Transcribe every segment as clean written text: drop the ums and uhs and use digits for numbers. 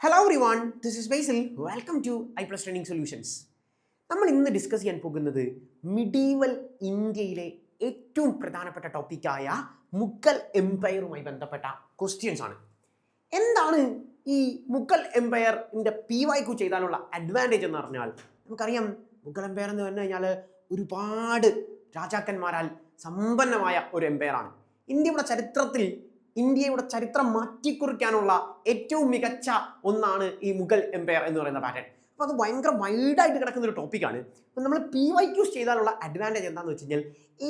Hello everyone, this is Basil. Welcome to I plus training solutions. നമ്മൾ ഇന്ന് discuss ചെയ്യാൻ പോകുന്നത് മിഡീവൽ ഇന്ത്യയിലെ ഏറ്റവും പ്രധാനപ്പെട്ട ടോപ്പിക്കായ മുഗൾ എംപയറുമായി ബന്ധപ്പെട്ട ക്വസ്റ്റ്യൻസ് ആണ്. എന്താണ് ഈ മുഗൾ എംപയറിൻ്റെ PYQ ചെയ്താലുള്ള അഡ്വാൻറ്റേജ് എന്ന് പറഞ്ഞാൽ, നമുക്കറിയാം മുഗൾ എംപയർ എന്ന് പറഞ്ഞു കഴിഞ്ഞാൽ ഒരുപാട് രാജാക്കന്മാരാൽ സമ്പന്നമായ ഒരു എംപയറാണ്. ഇന്ത്യയുടെ ചരിത്രം മാറ്റിക്കുറിക്കാനുള്ള ഏറ്റവും മികച്ച ഒന്നാണ് ഈ മുഗൾ എംപയർ എന്ന് പറയുന്ന പാറ്റേൺ. അപ്പോൾ അത് ഭയങ്കര വൈഡായിട്ട് കിടക്കുന്ന ഒരു ടോപ്പിക്കാണ്. അപ്പോൾ നമ്മൾ PYQs ചെയ്താലുള്ള അഡ്വാൻറ്റേജ് എന്താണെന്ന് വെച്ച് കഴിഞ്ഞാൽ,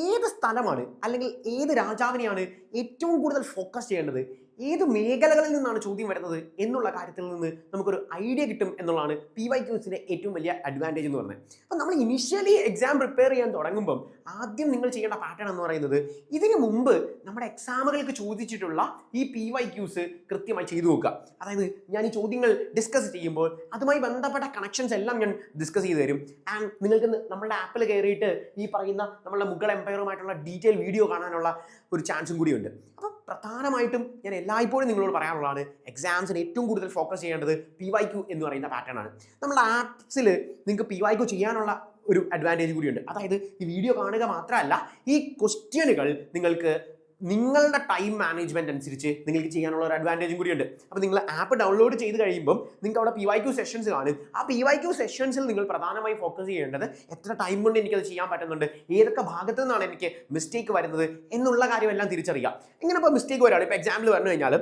ഏത് സ്ഥലമാണ് അല്ലെങ്കിൽ ഏത് രാജാവിനെയാണ് ഏറ്റവും കൂടുതൽ ഫോക്കസ് ചെയ്യേണ്ടത്, ഏത് മേഖലകളിൽ നിന്നാണ് ചോദ്യം വരുന്നത് എന്നുള്ള കാര്യത്തിൽ നിന്ന് നമുക്കൊരു ഐഡിയ കിട്ടും എന്നുള്ളതാണ് PYQസിൻ്റെ ഏറ്റവും വലിയ അഡ്വാൻറ്റേജ് എന്ന് പറയുന്നത്. അപ്പോൾ നമ്മൾ ഇനിഷ്യലി എക്സാം പ്രിപ്പയർ ചെയ്യാൻ തുടങ്ങുമ്പം ആദ്യം നിങ്ങൾ ചെയ്യേണ്ട പാറ്റേൺ എന്ന് പറയുന്നത്, ഇതിനു മുമ്പ് നമ്മുടെ എക്സാമുകൾക്ക് ചോദിച്ചിട്ടുള്ള ഈ PYQs കൃത്യമായി ചെയ്തു നോക്കുക. അതായത് ഞാൻ ഈ ചോദ്യങ്ങൾ ഡിസ്കസ് ചെയ്യുമ്പോൾ അതുമായി ബന്ധപ്പെട്ട കണക്ഷൻസ് എല്ലാം ഞാൻ ഡിസ്കസ് ചെയ്ത് തരും. ആൻഡ് നിങ്ങൾക്ക് നമ്മളുടെ ആപ്പിൽ കയറിയിട്ട് ഈ പറയുന്ന നമ്മളുടെ മുഗൾ എംപയറുമായിട്ടുള്ള ഡീറ്റെയിൽ വീഡിയോ കാണാനുള്ള ഒരു ചാൻസും കൂടിയുണ്ട്. അപ്പോൾ പ്രധാനമായിട്ടും ഞാൻ എല്ലായ്പ്പോഴും നിങ്ങളോട് പറയാനുള്ളതാണ്, എക്സാംസിന് ഏറ്റവും കൂടുതൽ ഫോക്കസ് ചെയ്യേണ്ടത് PYQ എന്ന് പറയുന്ന പാറ്റേൺ ആണ്. നമ്മുടെ ആപ്സിൽ നിങ്ങൾക്ക് PYQ ചെയ്യാനുള്ള ഒരു അഡ്വാൻറ്റേജ് കൂടിയുണ്ട്. അതായത് ഈ വീഡിയോ കാണുക മാത്രമല്ല, ഈ ക്വസ്റ്റ്യനുകൾ നിങ്ങൾക്ക് നിങ്ങളുടെ ടൈം മാനേജ്മെന്റ് അനുസരിച്ച് നിങ്ങൾക്ക് ചെയ്യാനുള്ള ഒരു അഡ്വാൻറ്റേജും കൂടിയുണ്ട്. അപ്പോൾ നിങ്ങൾ ആപ്പ് ഡൗൺലോഡ് ചെയ്ത് കഴിയുമ്പോൾ നിങ്ങൾക്ക് അവിടെ PYQ സെഷൻസ് കാണും. ആ PYQ സെഷൻസിൽ നിങ്ങൾ പ്രധാനമായും ഫോക്കസ് ചെയ്യേണ്ടത് എത്ര ടൈം കൊണ്ട് എനിക്കത് ചെയ്യാൻ പറ്റുന്നുണ്ട്, ഏതൊക്കെ ഭാഗത്തു നിന്നാണ് എനിക്ക് മിസ്റ്റേക്ക് വരുന്നത് എന്നുള്ള കാര്യമെല്ലാം തിരിച്ചറിയുക. ഇങ്ങനെ ഇപ്പോൾ മിസ്റ്റേക്ക് വരാണ്, ഇപ്പോൾ എക്സാമ്പിൾ പറഞ്ഞു കഴിഞ്ഞാൽ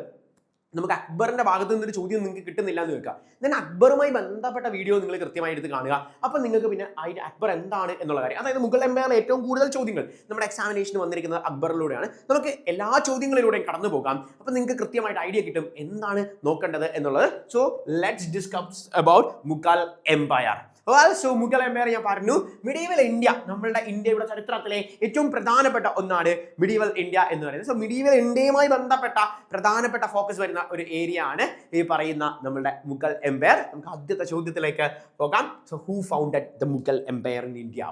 നമുക്ക് അക്ബറിന്റെ ഭാഗത്ത് നിന്നൊരു ചോദ്യം നിങ്ങൾക്ക് കിട്ടുന്നില്ല എന്ന് വെക്കുക. ദെൻ അക്ബറുമായി ബന്ധപ്പെട്ട വീഡിയോ നിങ്ങൾ കൃത്യമായി എടുത്ത് കാണുക. അപ്പം നിങ്ങൾക്ക് പിന്നെ അതിൻ്റെ അക്ബർ എന്താണ് എന്നുള്ള കാര്യം, അതായത് മുഗൾ എംപയറിലെ ഏറ്റവും കൂടുതൽ ചോദ്യങ്ങൾ നമ്മുടെ എക്സാമിനേഷന് വന്നിരിക്കുന്നത് അക്ബറിലൂടെയാണ്. നമുക്ക് എല്ലാ ചോദ്യങ്ങളിലൂടെയും കടന്നു പോകാം. അപ്പം നിങ്ങൾക്ക് കൃത്യമായിട്ട് ഐഡിയ കിട്ടും എന്താണ് നോക്കേണ്ടത് എന്നുള്ളത്. So let's discuss about Mughal empire. So Mughal empire ഞാൻ പറഞ്ഞു, മിഡീവൽ ഇന്ത്യ, നമ്മളുടെ ഇന്ത്യയുടെ ചരിത്രത്തിലെ ഏറ്റവും പ്രധാനപ്പെട്ട ഒന്നാണ് മിഡീവൽ ഇന്ത്യ എന്ന് പറയുന്നത്. സോ മിഡീവൽ ഇന്ത്യയുമായി ബന്ധപ്പെട്ട പ്രധാനപ്പെട്ട ഫോക്കസ് വരുന്ന ഒരു ഏരിയ ആണ് ഈ പറയുന്ന നമ്മളുടെ മുഗൾ എംപയർ. നമുക്ക് ആദ്യത്തെ ചോദ്യത്തിലേക്ക് പോകാം. So who founded the Mughal empire in India?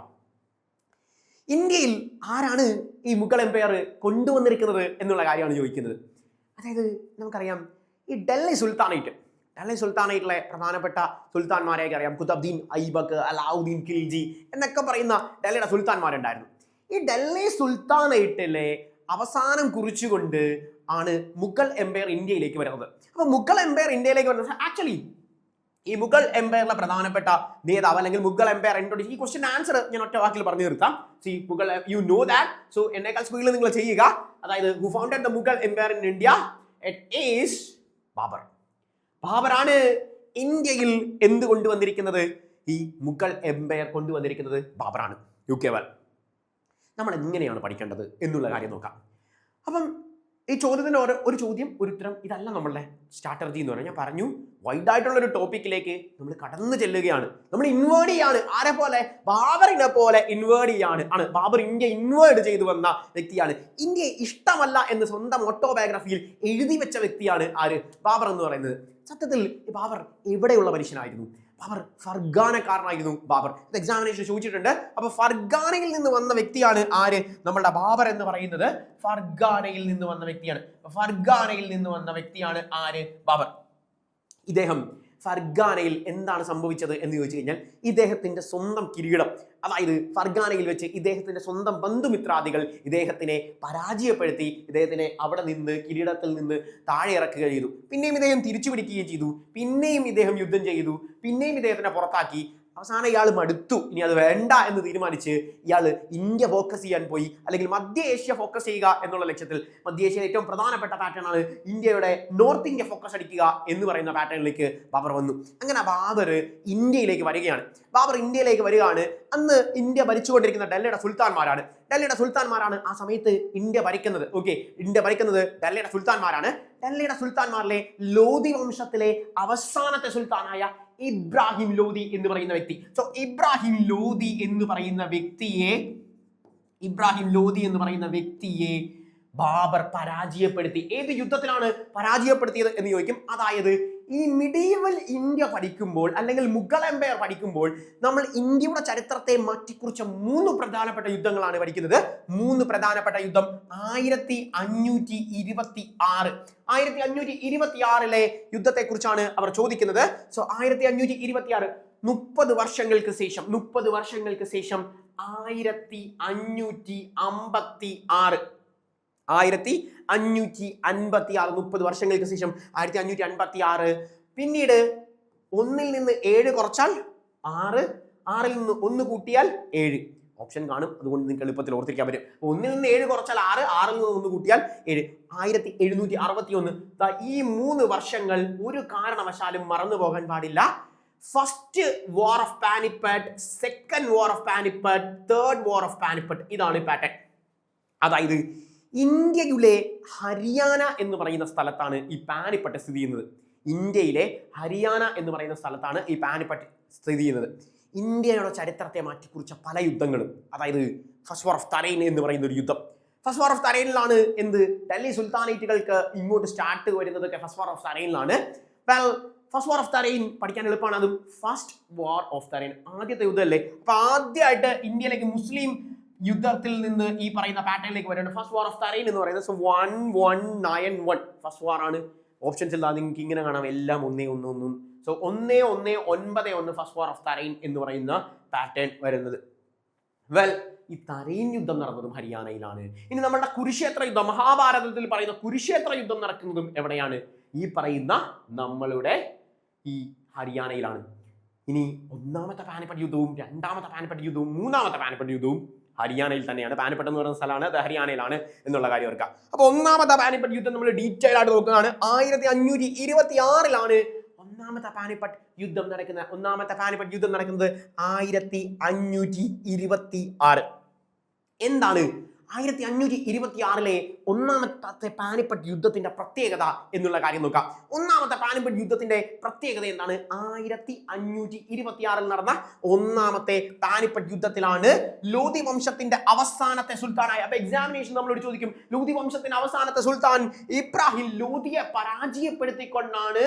ഇന്ത്യയിൽ ആരാണ് ഈ മുഗൾ എംപയർ കൊണ്ടുവന്നിരിക്കുന്നത് എന്നുള്ള കാര്യമാണ് ചോദിക്കുന്നത്. അതായത് നമുക്കറിയാം ഈ ഡൽഹി സുൽത്താനേറ്റിലെ പ്രധാനപ്പെട്ട സുൽത്താൻമാരെയൊക്കെ അറിയാം. കുത്തബ്ദീൻ ഐബക്ക്, അലാവുദ്ദീൻ ഖിൽജി എന്നൊക്കെ പറയുന്ന ഡൽഹിയുടെ സുൽത്താൻമാരുണ്ടായിരുന്നു. ഈ ഡൽഹി സുൽത്താനേറ്റിലെ അവസാനം കുറിച്ചുകൊണ്ട് ആണ് മുഗൾ എംപയർ ഇന്ത്യയിലേക്ക് വരുന്നത്. അപ്പോൾ മുഗൾ എംപയർ ഇന്ത്യയിലേക്ക് വരുന്നത് ആക്ച്വലി ഈ മുഗൾ എംപയറിലെ പ്രധാനപ്പെട്ട നേതാവ് അല്ലെങ്കിൽ മുഗൾ എംപയർ ഇൻട്രോഡ്യൂസ്, ഈ ക്വസ്റ്റ്യൻ ആൻസർ ഞാൻ ഒറ്റ വാക്കിൽ പറഞ്ഞു നിർത്താം. C Mughal, you know that. So എന്നേക്കാൾ സ്പീഡിൽ നിങ്ങൾ ചെയ്യുക. അതായത് who founded the Mughal empire in India? It is Babur. ബാബറാണ് ഇന്ത്യയിൽ എന്ത് കൊണ്ടുവന്നിരിക്കുന്നത്? ഈ മുഗൾ എംപയർ കൊണ്ടുവന്നിരിക്കുന്നത് ബാബറാണ്. നമ്മൾ എങ്ങനെയാണ് പഠിക്കേണ്ടത് എന്നുള്ള കാര്യം നോക്കാം. അപ്പം ഈ ചോദ്യത്തിന് ഒരു ചോദ്യം ഒരു ഉത്തരം, ഇതല്ല നമ്മളുടെ സ്ട്രാറ്റജി എന്ന് പറഞ്ഞാൽ, ഞാൻ പറഞ്ഞു വൈഡായിട്ടുള്ള ഒരു ടോപ്പിക്കിലേക്ക് നമ്മൾ കടന്നു ചെല്ലുകയാണ്. നമ്മൾ ഇൻവേർഡ് ചെയ്യാണ്. ആരെ പോലെ? ബാബറിനെ പോലെ ഇൻവേർഡ് ചെയ്യാണ്. ബാബർ ഇന്ത്യ ഇൻവേർഡ് ചെയ്തു വന്ന വ്യക്തിയാണ്. ഇന്ത്യയെ ഇഷ്ടമല്ല എന്ന് സ്വന്തം ഓട്ടോബയോഗ്രഫിയിൽ എഴുതി വെച്ച വ്യക്തിയാണ് ആര്? ബാബർ എന്ന് പറയുന്നത്. സത്യത്തിൽ ബാബർ എവിടെയുള്ള മനുഷ്യനായിരുന്നു? ബാബർ ഫർഗാനക്കാരനായിരുന്നു. ബാബർ എക്സാമിനേഷൻ ചോദിച്ചിട്ടുണ്ട്. അപ്പൊ ഫർഗാനയിൽ നിന്ന് വന്ന വ്യക്തിയാണ് ആര്? നമ്മളുടെ ബാബർ എന്ന് പറയുന്നത് ഫർഗാനയിൽ നിന്ന് വന്ന വ്യക്തിയാണ് ആര്? ബാബർ. ഇദ്ദേഹം ഫർഗാനയിൽ എന്താണ് സംഭവിച്ചത് എന്ന് ചോദിച്ചു കഴിഞ്ഞാൽ, ഇദ്ദേഹത്തിന്റെ സ്വന്തം കിരീടം, അതായത് ഫർഗാനയിൽ വെച്ച് ഇദ്ദേഹത്തിന്റെ സ്വന്തം ബന്ധുമിത്രാദികൾ ഇദ്ദേഹത്തിനെ പരാജയപ്പെടുത്തി ഇദ്ദേഹത്തിനെ അവിടെ നിന്ന് കിരീടത്തിൽ നിന്ന് താഴെ ഇറക്കുക ചെയ്തു. പിന്നെയും ഇദ്ദേഹം തിരിച്ചു പിടിക്കുകയും ചെയ്തു. പിന്നെയും ഇദ്ദേഹം യുദ്ധം ചെയ്തു. പിന്നെയും ഇദ്ദേഹത്തിനെ പുറത്താക്കി. അവസാനം ഇയാൾ മടുത്തു, ഇനി അത് വേണ്ട എന്ന് തീരുമാനിച്ച് ഇയാൾ ഇന്ത്യ ഫോക്കസ് ചെയ്യാൻ പോയി, അല്ലെങ്കിൽ മധ്യ ഏഷ്യ ഫോക്കസ് ചെയ്യുക എന്നുള്ള ലക്ഷ്യത്തിൽ. മധ്യ ഏഷ്യയിലെ ഏറ്റവും പ്രധാനപ്പെട്ട പാറ്റേൺ ആണ് ഇന്ത്യയുടെ നോർത്ത് ഇന്ത്യ ഫോക്കസ് അടിക്കുക എന്ന് പറയുന്ന പാറ്റേണിലേക്ക് ബാബർ വന്നു. അങ്ങനെ ബാബർ ഇന്ത്യയിലേക്ക് വരികയാണ്. അന്ന് ഇന്ത്യ ഭരിച്ചുകൊണ്ടിരിക്കുന്ന ഡൽഹിയുടെ സുൽത്താൻമാരാണ് ആ സമയത്ത് ഇന്ത്യ ഭരിക്കുന്നത്. ഡൽഹിയുടെ സുൽത്താൻമാരാണ്. ഡൽഹിയുടെ സുൽത്താൻമാരിലെ ലോധി വംശത്തിലെ അവസാനത്തെ സുൽത്താനായ ഇബ്രാഹിം ലോധി എന്ന് പറയുന്ന വ്യക്തി. സോ ഇബ്രാഹിം ലോധി എന്ന് പറയുന്ന വ്യക്തിയെ ബാബർ പരാജയപ്പെടുത്തി. ഏത് യുദ്ധത്തിലാണ് പരാജയപ്പെടുത്തിയത് എന്ന് ചോദിക്കും. അതായത് ഈ മിഡീവൽ ഇന്ത്യ പഠിക്കുമ്പോൾ അല്ലെങ്കിൽ മുഗൾ എംപയർ പഠിക്കുമ്പോൾ നമ്മൾ ഇന്ത്യയുടെ ചരിത്രത്തെ മാറ്റിക്കുറിച്ച 3 പ്രധാനപ്പെട്ട യുദ്ധങ്ങളാണ് പഠിക്കുന്നത്. 3 പ്രധാനപ്പെട്ട യുദ്ധം 1526 1526 യുദ്ധത്തെ കുറിച്ചാണ് അവർ ചോദിക്കുന്നത്. സോ 1526 30 വർഷങ്ങൾക്ക് ശേഷം 30 വർഷങ്ങൾക്ക് ശേഷം 1556 30 വർഷങ്ങൾക്ക് ശേഷം 1556. പിന്നീട് 1 നിന്ന് 7 കുറച്ചാൽ 6, 6 നിന്ന് 1 കൂട്ടിയാൽ 7. ഓപ്ഷൻ കാണും, അതുകൊണ്ട് നിങ്ങൾക്ക് എളുപ്പത്തിൽ ഓർത്തിരിക്കാൻ പറ്റും. 1 നിന്ന് 7 കുറച്ചാൽ 6, 6 നിന്ന് 1 കൂട്ടിയാൽ 7. 1761. ഈ 3 വർഷങ്ങൾ ഒരു കാരണവശാലും മറന്നു പോകാൻ പാടില്ല. First war of Panipat, second war of Panipat, third war of Panipat. ഇതാണ് പാറ്റേൺ. അതായത് ഇന്ത്യയിലെ ഹരിയാന എന്ന് പറയുന്ന സ്ഥലത്താണ് ഈ പാനിപ്പട്ട് സ്ഥിതി ചെയ്യുന്നത്. ഇന്ത്യയിലെ ഹരിയാന എന്ന് പറയുന്ന സ്ഥലത്താണ് ഈ പാനിപ്പട്ട് സ്ഥിതി ചെയ്യുന്നത്. ഇന്ത്യയുടെ ചരിത്രത്തെ മാറ്റിക്കുറിച്ച പല യുദ്ധങ്ങളും, അതായത് ഫസ്റ്റ് വാർ ഓഫ് തരൈൻ എന്ന് പറയുന്ന ഒരു യുദ്ധം. ഫസ്റ്റ് വാർ ഓഫ് തരൈനിലാണ് ഡൽഹി സുൽത്താനേറ്റുകൾക്ക് ഇങ്ങോട്ട് സ്റ്റാർട്ട് വരുന്നത്. ഫസ്റ്റ് വാർ ഓഫ് തരൈനിലാണ്. ഫസ്റ്റ് വാർ ഓഫ് തരൈൻ പഠിക്കാൻ എളുപ്പമാണ്. അതും ഫസ്റ്റ് വാർ ഓഫ് തരൈൻ ആദ്യത്തെ യുദ്ധമല്ലേ. അപ്പൊ ആദ്യമായിട്ട് ഇന്ത്യയിലേക്ക് മുസ്ലിം യുദ്ധത്തിൽ നിന്ന് ഈ പറയുന്ന പാറ്റേണിലേക്ക് വരുന്നത് ഫസ്റ്റ് വാർ ഓഫ് തരൈൻ എന്ന് പറയുന്നത്. സോ 1191 ഫസ്റ്റ് വാർ ആണ്. ഓപ്ഷൻസ് ഇല്ല, നിങ്ങൾക്ക് ഇങ്ങനെ കാണാം, എല്ലാം 111. So 1191 first war of Tarain എന്ന് പറയുന്ന പാറ്റേൺ വരുന്നത്. ഈ തരൈൻ യുദ്ധം നടന്നതും ഹരിയാനയിലാണ്. ഇനി നമ്മുടെ കുരുക്ഷേത്ര യുദ്ധം, മഹാഭാരതത്തിൽ പറയുന്ന കുരുക്ഷേത്ര യുദ്ധം നടക്കുന്നതും എവിടെയാണ്? ഈ പറയുന്ന നമ്മളുടെ ഈ ഹരിയാനയിലാണ്. ഇനി ഒന്നാമത്തെ പാനിപ്പട്ട് യുദ്ധവും രണ്ടാമത്തെ പാനിപ്പട്ട് യുദ്ധവും മൂന്നാമത്തെ പാനിപ്പട്ട് യുദ്ധവും ഹരിയാനയിൽ തന്നെയാണ്. പാനിപ്പട്ട് എന്ന് പറയുന്ന സ്ഥലമാണ്, അത് ഹരിയാനയിലാണ് എന്നുള്ള കാര്യം ഓർക്കുക. അപ്പൊ ഒന്നാമത്തെ പാനിപ്പട്ട് യുദ്ധം നമ്മൾ ഡീറ്റെയിൽ ആയിട്ട് നോക്കുന്നതാണ്. 1526 ഒന്നാമത്തെ പാനിപ്പട്ട് യുദ്ധം നടക്കുന്നത്. ഒന്നാമത്തെ പാനിപ്പട്ട് യുദ്ധം നടക്കുന്നത് 1526. എന്താണ് 1526 ഒന്നാമത്തെ പാനിപ്പട്ട് യുദ്ധത്തിന്റെ പ്രത്യേകത എന്നുള്ള കാര്യം നോക്കാം. ഒന്നാമത്തെ പാനിപ്പട്ട് യുദ്ധത്തിന്റെ പ്രത്യേകത എന്താണ്? 1526 നടന്ന ഒന്നാമത്തെ പാനിപ്പട്ട് യുദ്ധത്തിലാണ് ലോധി വംശത്തിന്റെ അവസാനത്തെ സുൽത്താനായ, അപ്പൊ എക്സാമിനേഷൻ നമ്മളോട് ചോദിക്കും, ലോധി വംശത്തിന്റെ അവസാനത്തെ സുൽത്താൻ ഇബ്രാഹിം ലോധിയെ പരാജയപ്പെടുത്തിക്കൊണ്ടാണ്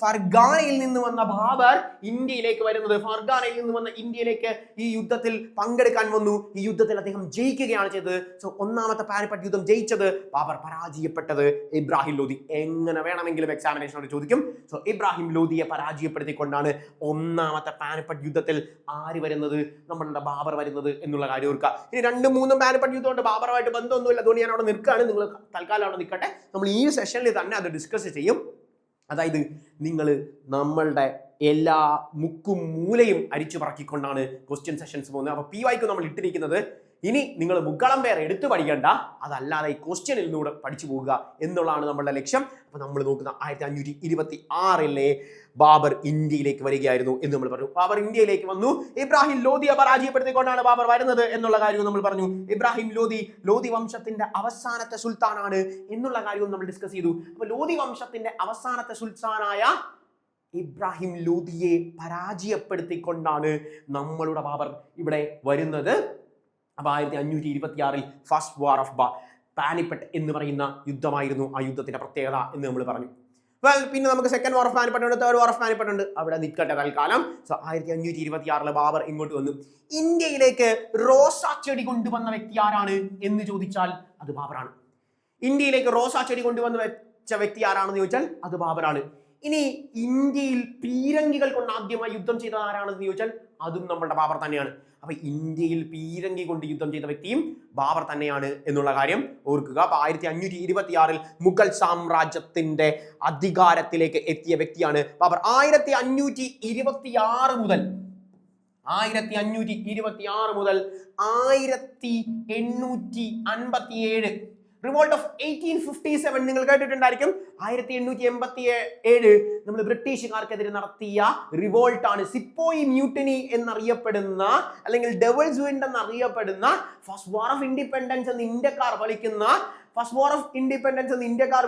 ഫർഗാനയിൽ നിന്ന് വന്ന ബാബർ ഇന്ത്യയിലേക്ക് വരുന്നത്. ഫർഗാനയിൽ നിന്ന് വന്ന ഇന്ത്യയിലേക്ക് ഈ യുദ്ധത്തിൽ പങ്കെടുക്കാൻ വന്നു. ഈ യുദ്ധത്തിൽ അദ്ദേഹം ജയിക്കുകയാണ് ചെയ്തത്. സോ ഒന്നാമത്തെ പാനിപ്പട്ട് യുദ്ധം ജയിച്ചത് ബാബർ, പരാജയപ്പെട്ടത് ഇബ്രാഹിം ലോധി. എങ്ങനെ വേണമെങ്കിലും എക്സാമിനേഷനോട് ചോദിക്കും. സോ ഇബ്രാഹിം ലോധിയെ പരാജയപ്പെടുത്തിക്കൊണ്ടാണ് ഒന്നാമത്തെ പാനിപ്പട്ട് യുദ്ധത്തിൽ ആര് വരുന്നത്? നമ്മളുടെ ബാബർ വരുന്നത് എന്നുള്ള കാര്യം ഓർക്കുക. ഇനി 2, 3 പാനിപ്പട്ട് യുദ്ധമുണ്ട്, ബാബറുമായിട്ട് ബന്ധമൊന്നുമില്ല. അതുകൊണ്ട് ഞാൻ അവിടെ നിൽക്കുകയാണ്, നിങ്ങൾ തൽക്കാലം അവിടെ നിൽക്കട്ടെ. നമ്മൾ ഈ സെഷനിൽ തന്നെ അത് ഡിസ്കസ് ചെയ്യും. അതായത് നിങ്ങൾ നമ്മളുടെ എല്ലാ മുക്കും മൂലയും അരിച്ചു പറക്കിക്കൊണ്ടാണ് ക്വസ്റ്റ്യൻ സെഷൻസ് പോകുന്നത്. അപ്പോൾ PYQ നമ്മൾ ഇട്ടിരിക്കുന്നത് ഇനി നിങ്ങൾ മുഗളം പേർ എടുത്തു പഠിക്കേണ്ട, അതല്ലാതെ ഈ ക്വസ്റ്റ്യനിൽ നിന്നൂടെ പഠിച്ചു പോകുക എന്നുള്ളതാണ് നമ്മളുടെ ലക്ഷ്യം. അപ്പൊ നമ്മൾ നോക്കുന്ന 1526 ബാബർ ഇന്ത്യയിലേക്ക് വരികയായിരുന്നു എന്ന് നമ്മൾ പറഞ്ഞു. ബാബർ ഇന്ത്യയിലേക്ക് വന്നു. ഇബ്രാഹിം ലോധിയെ പരാജയപ്പെടുത്തിക്കൊണ്ടാണ് ബാബർ വരുന്നത് എന്നുള്ള കാര്യവും നമ്മൾ പറഞ്ഞു. ഇബ്രാഹിം ലോധി വംശത്തിന്റെ അവസാനത്തെ സുൽത്താനാണ് എന്നുള്ള കാര്യവും നമ്മൾ ഡിസ്കസ് ചെയ്തു. അപ്പൊ ലോധി വംശത്തിന്റെ അവസാനത്തെ സുൽത്താനായ ഇബ്രാഹിം ലോധിയെ പരാജയപ്പെടുത്തിക്കൊണ്ടാണ് നമ്മളുടെ ബാബർ ഇവിടെ വരുന്നത്. അപ്പൊ 1526 ഫസ്റ്റ് വാർ ഓഫ് പാനിപ്പട്ട് എന്ന് പറയുന്ന യുദ്ധമായിരുന്നു ആ യുദ്ധത്തിന്റെ പ്രത്യേകത എന്ന് നമ്മൾ പറഞ്ഞു. പിന്നെ നമുക്ക് സെക്കൻഡ് വാർ ഓഫ് പാനിപ്പട്ട് ഉണ്ട്, തേർഡ് വാർ ഓഫ് പാനിപ്പട്ട് ഉണ്ട്. അവിടെ നിൽക്കട്ടെ തൽക്കാലം. സോ 1526 ബാബർ ഇങ്ങോട്ട് വന്നു. ഇന്ത്യയിലേക്ക് റോസാ ചെടി കൊണ്ടുവന്ന വ്യക്തി ആരാണ് എന്ന് ചോദിച്ചാൽ അത് ബാബറാണ്. ഇന്ത്യയിലേക്ക് റോസാ ചെടി കൊണ്ടുവന്ന് വെച്ച വ്യക്തി ആരാണെന്ന് ചോദിച്ചാൽ അത് ബാബറാണ്. ഇനി ഇന്ത്യയിൽ പീരങ്കികൾ കൊണ്ട് ആദ്യമായി യുദ്ധം ചെയ്തത് ആരാണെന്ന് ചോദിച്ചാൽ അതും നമ്മുടെ ബാബർ തന്നെയാണ്. അപ്പൊ ഇന്ത്യയിൽ പീരങ്കി കൊണ്ട് യുദ്ധം ചെയ്ത വ്യക്തിയും ബാബർ തന്നെയാണ് എന്നുള്ള കാര്യം ഓർക്കുക. അപ്പൊ 1526 മുഗൾ സാമ്രാജ്യത്തിന്റെ അധികാരത്തിലേക്ക് എത്തിയ വ്യക്തിയാണ് ബാബർ. 1526 മുതൽ 1857 റിവോൾട്ട് ഓഫ് 1857 നിങ്ങൾ കേട്ടിട്ടുണ്ടായിരിക്കും. 1887 നമ്മൾ ബ്രിട്ടീഷുകാർക്കെതിരെ നടത്തിയ റിവോൾട്ടാണ്. സിപ്പോയി മ്യൂട്ടിനി എന്നറിയപ്പെടുന്ന, അല്ലെങ്കിൽ ഡെവിൾസ് വിൻഡ് എന്നറിയപ്പെടുന്ന, ഫസ്റ്റ് വാർ ഓഫ് ഇൻഡിപെൻഡൻസ് എന്ന് ഇന്ത്യക്കാർ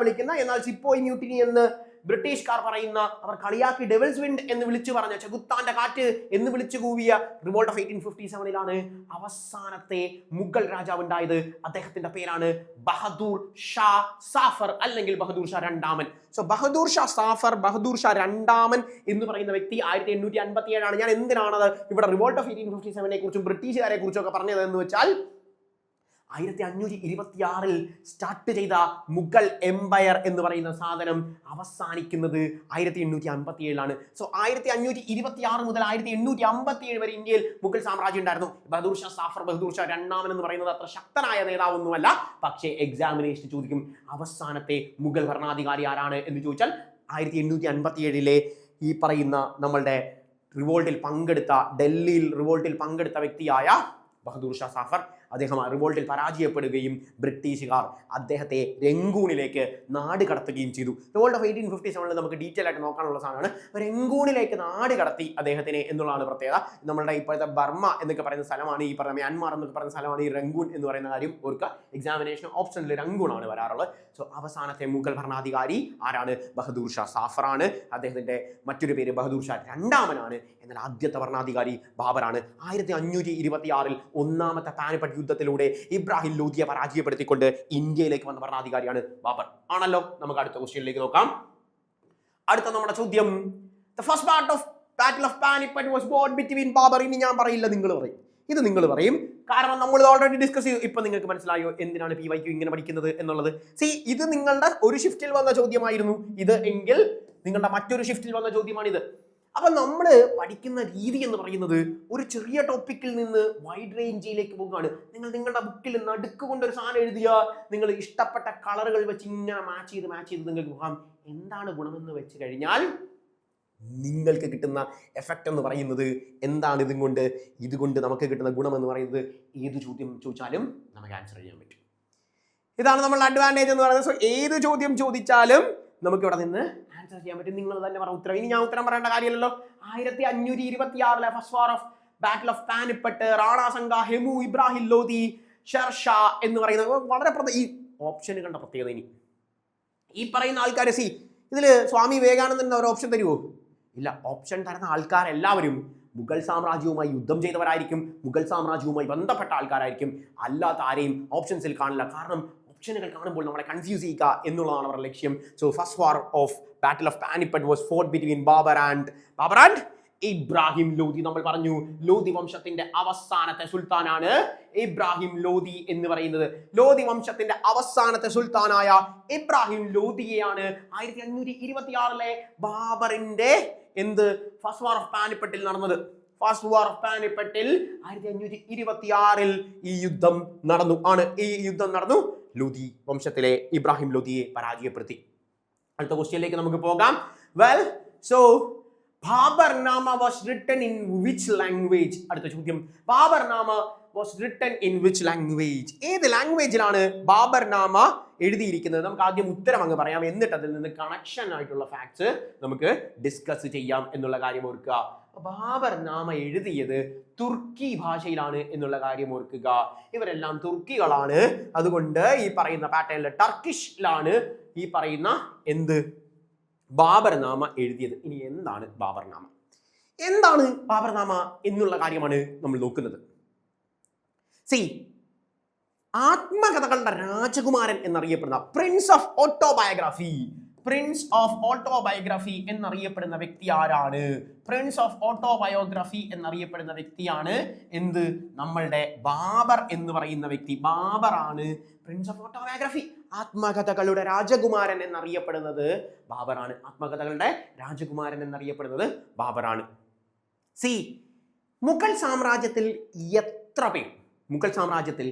വിളിക്കുന്ന, എന്നാൽ സിപ്പോയി മ്യൂട്ടിനി എന്ന് ബ്രിട്ടീഷുകാർ പറയുന്ന അവർ കളിയാക്കി ഡെവിൾസ് വിൻഡ് എന്ന് വിളിച്ചു പറഞ്ഞ ചെകുത്താന്റെ കാറ്റ് എന്ന് വിളിച്ചു കൂവിയ റിവോൾട്ട് ഓഫ് 1857 അവസാനത്തെ മുഗൾ രാജാവ് ഉണ്ടായത്. അദ്ദേഹത്തിന്റെ പേരാണ് ബഹദൂർ ഷാ സാഫർ അല്ലെങ്കിൽ ബഹദൂർ ഷാ രണ്ടാമൻ. സോ ബഹദൂർ ഷാ സാഫർ, ബഹദൂർ ഷാ രണ്ടാമൻ എന്ന് പറയുന്ന വ്യക്തി 1857 ഞാൻ എന്തിനാണത് ഇവിടെ റിവോൾട്ട് ഓഫ് 1857 കുറിച്ചും ബ്രിട്ടീഷുകാരെ കുറിച്ചും ഒക്കെ പറഞ്ഞത് എന്ന് വെച്ചാൽ 1526 സ്റ്റാർട്ട് ചെയ്ത മുഗൾ എംപയർ എന്ന് പറയുന്ന സാധനം അവസാനിക്കുന്നത് 1857 സോ 1526 മുതൽ 1857 വരെ ഇന്ത്യയിൽ മുഗൾ സാമ്രാജ്യം ഉണ്ടായിരുന്നു. ബഹദൂർ ഷാ സാഫർ, ബഹദൂർ ഷാ രണ്ടാമൻ എന്ന് പറയുന്നത് അത്ര ശക്തനായ നേതാവൊന്നുമല്ല. പക്ഷേ എക്സാമിനേഷൻ ചോദിക്കും അവസാനത്തെ മുഗൾ ഭരണാധികാരി ആരാണ് എന്ന് ചോദിച്ചാൽ 1857 ഈ പറയുന്ന നമ്മളുടെ റിവോൾട്ടിൽ പങ്കെടുത്ത, ഡൽഹിയിൽ റിവോൾട്ടിൽ പങ്കെടുത്ത വ്യക്തിയായ ബഹദൂർ ഷാ സാഫർ അദ്ദേഹം റിവോൾട്ടിൽ പരാജയപ്പെടുകയും ബ്രിട്ടീഷുകാർ അദ്ദേഹത്തെ രംഗൂണിലേക്ക് നാട് കടത്തുകയും ചെയ്തു. റിവോൾട്ട് ഓഫ് 1857 നമുക്ക് ഡീറ്റെയിൽ ആയിട്ട് നോക്കാനുള്ള സാധനമാണ്. രംഗൂണിലേക്ക് നാട് കടത്തി അദ്ദേഹത്തിനെ എന്നുള്ളതാണ് പ്രത്യേകത. നമ്മളുടെ ഇപ്പോഴത്തെ ബർമ്മ എന്നൊക്കെ പറയുന്ന സ്ഥലമാണ്, ഈ പറയുന്ന മ്യാൻമാർ എന്നൊക്കെ പറയുന്ന സ്ഥലമാണ് ഈ രംഗൂൺ എന്ന് പറയുന്ന കാര്യം ഓർക്കുക. എക്സാമിനേഷൻ ഓപ്ഷനിൽ രംഗൂണാണ് വരാറുള്ളത്. സോ അവസാനത്തെ മുഗൾ ഭരണാധികാരി ആരാണ്? ബഹദൂർ ഷാ സാഫറാണ്. അദ്ദേഹത്തിന്റെ മറ്റൊരു പേര് ബഹദൂർ ഷാ രണ്ടാമനാണ്. എന്നാൽ ആദ്യത്തെ ഭരണാധികാരി ബാബറാണ്. 1526 ഒന്നാമത്തെ പാനിപ്പട്ട് യുദ്ധത്തിലൂടെ ഇബ്രാഹിം ലോധിയെ പരാജയപ്പെടുത്തിക്കൊണ്ട് ഇന്ത്യയിലേക്ക് വന്ന ഭരണാധികാരിയാണ് ബാബർ ആണല്ലോ. നമുക്ക് അടുത്ത ക്വസ്റ്റ്യനിലേക്ക് നോക്കാം. അടുത്ത നമ്മുടെ ചോദ്യം, the first part of battle of Panipat was fought between Babur. ഇനി ഞാൻ പറയില്ല, നിങ്ങൾ പറയും. ഇത് നിങ്ങൾ പറയും, കാരണം നമ്മൾ ഓൾറെഡി ഡിസ്കസ് ചെയ്തു. ഇപ്പൊ നിങ്ങൾക്ക് മനസ്സിലായോ എന്തിനാണ് PYQ ഇങ്ങനെ പഠിക്കുന്നത് എന്നുള്ളത്? സി, ഇത് നിങ്ങളുടെ ഒരു ഷിഫ്റ്റിൽ വന്ന ചോദ്യമായിരുന്നു ഇത് എങ്കിൽ നിങ്ങളുടെ മറ്റൊരു ഷിഫ്റ്റിൽ വന്ന ചോദ്യമാണിത്. അപ്പൊ നമ്മൾ പഠിക്കുന്ന രീതി എന്ന് പറയുന്നത് ഒരു ചെറിയ ടോപ്പിക്കിൽ നിന്ന് വൈഡ് റേഞ്ചിലേക്ക് പോകുകയാണ്. നിങ്ങൾ നിങ്ങളുടെ ബുക്കിൽ നടുക്ക് കൊണ്ടൊരു സാധനം എഴുതിയ നിങ്ങൾ ഇഷ്ടപ്പെട്ട കളറുകൾ വെച്ച് ഇങ്ങനെ മാച്ച് ചെയ്ത് നിങ്ങൾക്ക് പോകാം. എന്താണ് ഗുണമെന്ന് വെച്ച് കഴിഞ്ഞാൽ നിങ്ങൾക്ക് കിട്ടുന്ന എഫക്റ്റ് എന്ന് പറയുന്നത് എന്താണ്? ഇതുകൊണ്ട് നമുക്ക് കിട്ടുന്ന ഗുണമെന്ന് പറയുന്നത് ഏത് ചോദ്യം ചോദിച്ചാലും നമുക്ക് ആൻസർ ചെയ്യാൻ പറ്റും. ഇതാണ് നമ്മളുടെ അഡ്വാൻറ്റേജ് എന്ന് പറയുന്നത്. സോ ഏത് ചോദ്യം ചോദിച്ചാലും നമുക്ക് ഇവിടെ നിന്ന് ആൻസർ ചെയ്യാൻ പറ്റും. നിങ്ങൾ തന്നെ പറഞ്ഞ ഉത്തരം. ഇനി ഞാൻ ഉത്തരം പറയേണ്ട കാര്യമല്ലല്ലോ. 1526 first war of battle of Panipat, Rana Sanga, Hemu, Ibrahim Lodi, Sher Shah എന്ന് പറയുന്നത് വളരെ ഈ ഓപ്ഷൻ കണ്ട പ്രത്യേകത. ഇനി ഈ പറയുന്ന ആൾക്കാരെ ഇതിൽ സ്വാമി വിവേകാനന്ദൻ ഒരു ഓപ്ഷൻ തരുമോ? ഇല്ല. ഓപ്ഷൻ തരുന്ന ആൾക്കാരെല്ലാവരും മുഗൾ സാമ്രാജ്യവുമായി യുദ്ധം ചെയ്തവരായിരിക്കും, മുഗൾ സാമ്രാജ്യവുമായി ബന്ധപ്പെട്ട ആൾക്കാരായിരിക്കും. അല്ലാത്ത ആരെയും ഓപ്ഷൻസിൽ കാണില്ല. കാരണം ഓപ്ഷനുകൾ കാണുമ്പോൾ നമ്മളെ കൺഫ്യൂസ് ചെയ്യുക എന്നുള്ളതാണ് അവരുടെ ലക്ഷ്യം. So first war of battle of Panipat was fought between Babur and Ibrahim Lodhi. നമ്മൾ പറഞ്ഞു ലോധി വംശത്തിന്റെ അവസാനത്തെ സുൽത്താനാണ് ഇബ്രാഹിം ലോധി എന്ന് പറയുന്നത്. ലോധി വംശത്തിന്റെ അവസാനത്തെ സുൽത്താനായ ഇബ്രാഹിം ലോധിയെയാണ് 1526 ബാബറിന്റെ ഫസ്റ്റ് വാർ ഓഫ് പാനിപ്പട്ടിൽ നടന്നത്. ഫസ്റ്റ് വാർ ഓഫ് പാനിപ്പട്ടിൽ 1526 ഈ യുദ്ധം നടന്നു. ലോധി വംശത്തിലെ ഇബ്രാഹിം ലോധിയെ പരാജയപ്പെടുത്തി. അടുത്ത ക്വസ്റ്റ്യനിലേക്ക് നമുക്ക് പോകാം. Well, so Baburnama was written in which language? അടുത്ത ചോദ്യം, Baburnama was written in which language? ഏത് ലാംഗ്വേജിലാണ് ബാബർനാമ എഴുതിയിരിക്കുന്നത്? നമുക്ക് ആദ്യം ഉത്തരം അങ്ങ് പറയാം, എന്നിട്ട് അതിൽ നിന്ന് കണക്ഷൻ ആയിട്ടുള്ള ഫാക്ട്സ് നമുക്ക് ഡിസ്കസ് ചെയ്യാം എന്നുള്ള കാര്യം ഓർക്കുക. ബാബർനാമ എഴുതിയത് തുർക്കി ഭാഷയിലാണ് എന്നുള്ള കാര്യം ഓർക്കുക. ഇവരെല്ലാം തുർക്കികളാണ്. അതുകൊണ്ട് ഈ പറയുന്ന പാറ്റേണിൽ ടർക്കിഷിലാണ് ഈ പറയുന്ന ബാബർനാമ എഴുതിയത്. ഇനി എന്താണ് ബാബർനാമ എന്നുള്ള കാര്യമാണ് നമ്മൾ നോക്കുന്നത്. ആത്മകഥകളുടെ രാജകുമാരൻ എന്നറിയപ്പെടുന്ന പ്രിൻസ് ഓഫ് ഓട്ടോബയോഗ്രഫി എന്നറിയപ്പെടുന്ന വ്യക്തി ആരാണ്? പ്രിൻസ് ഓഫ് ഓട്ടോബയോഗ്രഫി എന്നറിയപ്പെടുന്ന വ്യക്തിയാണ് നമ്മളുടെ ബാബർ എന്ന് പറയുന്ന വ്യക്തി. ബാബറാണ് പ്രിൻസ് ഓഫ് ഓട്ടോബയോഗ്രഫി. ആത്മകഥകളുടെ രാജകുമാരൻ എന്നറിയപ്പെടുന്നത് ബാബറാണ്. മുഗൾ സാമ്രാജ്യത്തിൽ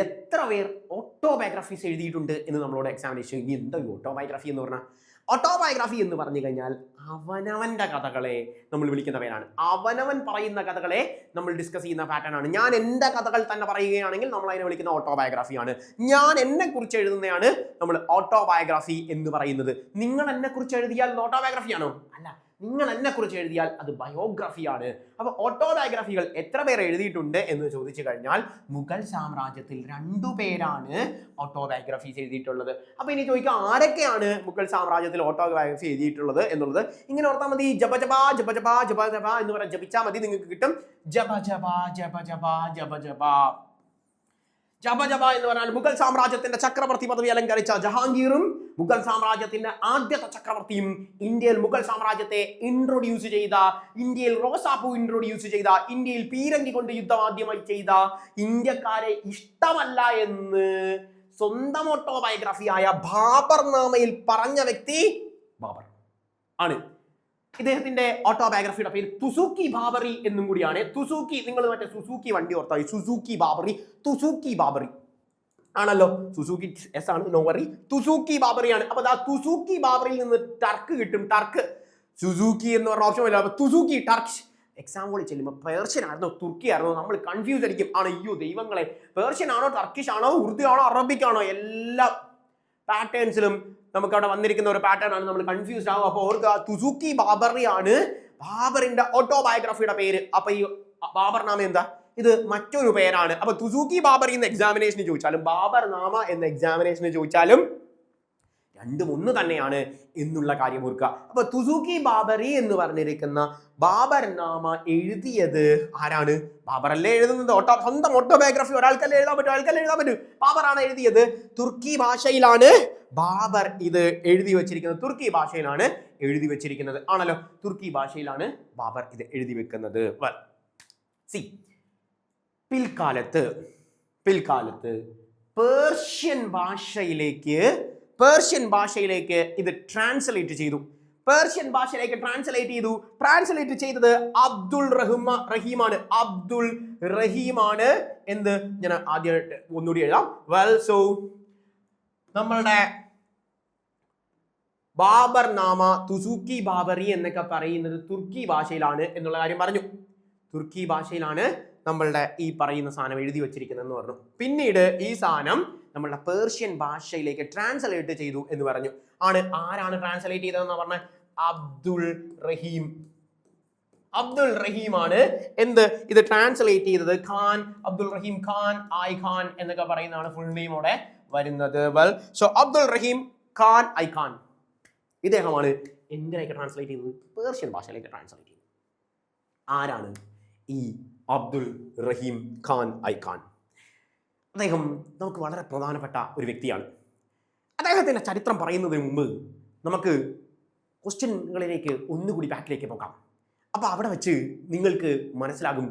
എത്ര പേർ ഓട്ടോബയോഗ്രഫീസ് എഴുതിയിട്ടുണ്ട് എന്ന് നമ്മളോട് എക്സാമിനേഷൻ. ഇനി എന്താ ഓട്ടോബയോഗ്രഫി എന്ന് പറഞ്ഞാൽ? ഓട്ടോബയോഗ്രഫി എന്ന് പറഞ്ഞു കഴിഞ്ഞാൽ അവനവന്റെ കഥകളെ നമ്മൾ വിളിക്കുന്ന പേരാണ്. അവനവൻ പറയുന്ന കഥകളെ നമ്മൾ ഡിസ്കസ് ചെയ്യുന്ന പാറ്റേൺ ആണ്. ഞാൻ എൻ്റെ കഥകൾ തന്നെ പറയുകയാണെങ്കിൽ നമ്മൾ അതിനെ വിളിക്കുന്ന ഓട്ടോബയോഗ്രഫിയാണ്. ഞാൻ എന്നെ കുറിച്ച് എഴുതുന്നതാണ് നമ്മൾ ഓട്ടോബയോഗ്രഫി എന്ന് പറയുന്നത്. നിങ്ങൾ എന്നെ കുറിച്ച് എഴുതിയാൽ ഓട്ടോബയോഗ്രഫിയാണോ? അല്ല. നിങ്ങൾ എന്നെ കുറിച്ച് എഴുതിയാൽ അത് ബയോഗ്രഫിയാണ്. അപ്പൊ ഓട്ടോബയോഗ്രഫികൾ എത്ര പേർ എഴുതിയിട്ടുണ്ട് എന്ന് ചോദിച്ചു കഴിഞ്ഞാൽ മുഗൾ സാമ്രാജ്യത്തിൽ 2 പേരാണ് ഓട്ടോബയോഗ്രഫീസ് എഴുതിയിട്ടുള്ളത്. അപ്പൊ ഇനി ചോദിക്കുക ആരൊക്കെയാണ് മുഗൾ സാമ്രാജ്യത്തിൽ ഓട്ടോബയോഗ്രഫി എഴുതിയിട്ടുള്ളത് എന്നുള്ളത് ഇങ്ങനെ ഓർത്താൽ മതി. ജപ ജപ ജപ ജപ ജപ ജപ എന്ന് പറയാൻ ജപിച്ചാൽ മതി, നിങ്ങൾക്ക് കിട്ടും. ജപ ജപ ജപ ജപ ജപ ജപ. ജപ ജപ എന്ന് പറഞ്ഞാൽ മുഗൾ സാമ്രാജ്യത്തിന്റെ ചക്രവർത്തി പദവി അലങ്കരിച്ച ജഹാംഗീറും മുഗൾ സാമ്രാജ്യത്തിന്റെ ആദ്യത്തെ ചക്രവർത്തിയും ഇന്ത്യയിൽ മുഗൾ സാമ്രാജ്യത്തെ ഇൻട്രൊഡ്യൂസ് ചെയ്ത, ഇന്ത്യയിൽ റോസാപ്പൂ ഇൻട്രൊഡ്യൂസ് ചെയ്ത, ഇന്ത്യയിൽ പീരങ്കി കൊണ്ട് യുദ്ധം ആദ്യമായി ചെയ്ത, ഇന്ത്യക്കാരെ ഇഷ്ടമല്ല എന്ന് സ്വന്തം ഓട്ടോബയോഗ്രഫിയായ ബാബർനാമയിൽ പറഞ്ഞ വ്യക്തി ബാബർ ആണ്. ഇദ്ദേഹത്തിന്റെ ഓട്ടോബയോഗ്രഫിയുടെ പേര് തുസൂക്കി ബാബറി എന്നും കൂടിയാണ്. തുസൂക്കി, നിങ്ങൾ മറ്റേ സുസൂക്കി വണ്ടി ഓർത്തായി, സുസൂക്കി ബാബറി, തുസൂക്കി ബാബറി ആണല്ലോ. സുസൂക്കി എസ് ആണ്, നോ വറി. തുസൂക്കി ബാബറിയാണ്. അപ്പൊ ആ തുസൂക്കി ബാബറിയിൽ നിന്ന് ടർക്ക് കിട്ടും. ടർക്ക്, സുസൂക്കി എന്ന് പറഞ്ഞ ഓപ്ഷൻ ഇല്ല. അപ്പൊ തുസൂക്കി ടർക്കിഷ്. എക്സാമ്പിൾ ചെല്ലുമ്പോൾ പേർഷ്യൻ ആയിരുന്നോ തുർക്കി ആയിരുന്നോ നമ്മൾ കൺഫ്യൂസ് ആയിരിക്കും. ആണ് അയ്യോ ദൈവങ്ങളെ, പേർഷ്യൻ ആണോ ടർക്കിഷ് ആണോ ഉറുദു ആണോ അറബിക് ആണോ, എല്ലാ പാറ്റേൺസിലും നമുക്ക് അവിടെ വന്നിരിക്കുന്ന ഒരു പാറ്റേൺ ആണ്, നമ്മൾ കൺഫ്യൂസ്ഡ് ആവും. അപ്പോൾ ഓർക്കുക, തുസൂക്കി ബാബറിയാണ് ബാബറിന്റെ ഓട്ടോബയോഗ്രഫിയുടെ പേര്. അപ്പൊ ഈ ബാബർ നാമ എന്താ, ഇത് മറ്റൊരു പേരാണ്. അപ്പൊ തുസൂക്കി ബാബറി എന്ന എക്സാമിനേഷന് ചോദിച്ചാലും ബാബർ നാമ എന്ന എക്സാമിനേഷന് ചോദിച്ചാലും രണ്ടും ഒന്ന് തന്നെയാണ് എന്നുള്ള കാര്യം ഓർക്കുക. അപ്പൊ തുസൂക്കി ബാബറി എന്ന് പറഞ്ഞിരിക്കുന്ന ബാബർ നാമ എഴുതിയത് ആരാണ്? ബാബർ അല്ലേ എഴുതുന്നത്. സ്വന്തം ഓട്ടോബയോഗ്രഫി ഒരാൾക്കല്ലേ എഴുതാൻ പറ്റും. ബാബറാണ് എഴുതിയത്. തുർക്കി ഭാഷയിലാണ് ബാബർ ഇത് എഴുതി വെച്ചിരിക്കുന്നത്. തുർക്കി ഭാഷയിലാണ് എഴുതി വെച്ചിരിക്കുന്നത് ആണല്ലോ. തുർക്കി ഭാഷയിലാണ് ബാബർ ഇത് എഴുതി വെക്കുന്നത്. സി, പിൽക്കാലത്ത് പേർഷ്യൻ ഭാഷയിലേക്ക് ഇത് ട്രാൻസ്ലേറ്റ് ചെയ്തു. ട്രാൻസ്ലേറ്റ് ചെയ്തത് അബ്ദുൾ റഹീമാണ്. എന്ത്, ഞാൻ ആദ്യം ഒന്നുകൂടി എഴുതാം. സോ നമ്മളുടെ ബാബർ നാമ, തുസൂക്കി ബാബറി എന്നൊക്കെ പറയുന്നത് തുർക്കി ഭാഷയിലാണ് എന്നുള്ള കാര്യം പറഞ്ഞു. തുർക്കി ഭാഷയിലാണ് നമ്മളുടെ ഈ പറയുന്ന സാധനം എഴുതി വെച്ചിരിക്കുന്നത് എന്ന് പറഞ്ഞു. പിന്നീട് ഈ സാധനം നമ്മളുടെ പേർഷ്യൻ ഭാഷയിലേക്ക് ട്രാൻസ്ലേറ്റ് ചെയ്തു എന്ന് പറഞ്ഞു. ആരാണ് ട്രാൻസ്ലേറ്റ് ചെയ്തതെന്ന് പറഞ്ഞ അബ്ദുൾ റഹീമാണ് എന്ത് ഇത് ട്രാൻസ്ലേറ്റ് ചെയ്തത്. ഖാൻ, അബ്ദുൾ റഹീം ഖാൻ, ഐ ഖാൻ എന്നൊക്കെ പറയുന്നതാണ് ഫുൾ നെയിമോടെ വരുന്നത്. So Abdul Rahim Khan I Khan ഇദ്ദേഹമാണ് എന്തിനേക്ക് ട്രാൻസ്ലേറ്റ് ചെയ്തത്? പേർഷ്യൻ ഭാഷയിലേക്ക് ട്രാൻസ്ലേറ്റ് ചെയ്തത്. ആരാണ് ഈ അബ്ദുൾ റഹീം ഖാൻ ഐ ഖാൻ? അദ്ദേഹം നമുക്ക് വളരെ പ്രധാനപ്പെട്ട ഒരു വ്യക്തിയാണ്. അദ്ദേഹത്തിന്റെ ചരിത്രം പറയുന്നതിന് മുമ്പ് നമുക്ക് ക്വസ്റ്റ്യനുകളിലേക്ക് ഒന്നുകൂടി ബാക്കിലേക്ക് പോകാം. അപ്പൊ അവിടെ വെച്ച് നിങ്ങൾക്ക് മനസ്സിലാകും